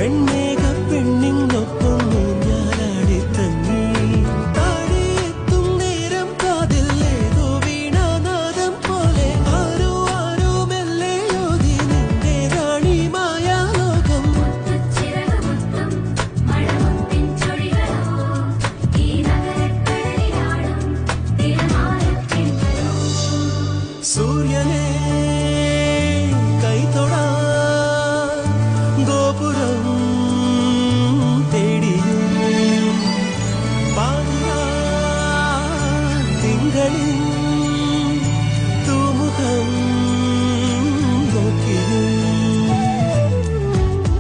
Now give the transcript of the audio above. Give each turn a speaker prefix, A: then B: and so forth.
A: വെണ്ണേക പെണ്ണിങ്ങൊപ്പം ഞാനാടി തങ്ങി താഴെയെത്തും നേരം കാതിൽ ഏതോ വീണാനാദം പോലെ ആരോ ആരോ മെല്ലെ ഓതി നിന്റെ റാണി മായാലോകം സൂര്യനെ കൈതൊടാൻ ഗോപുരം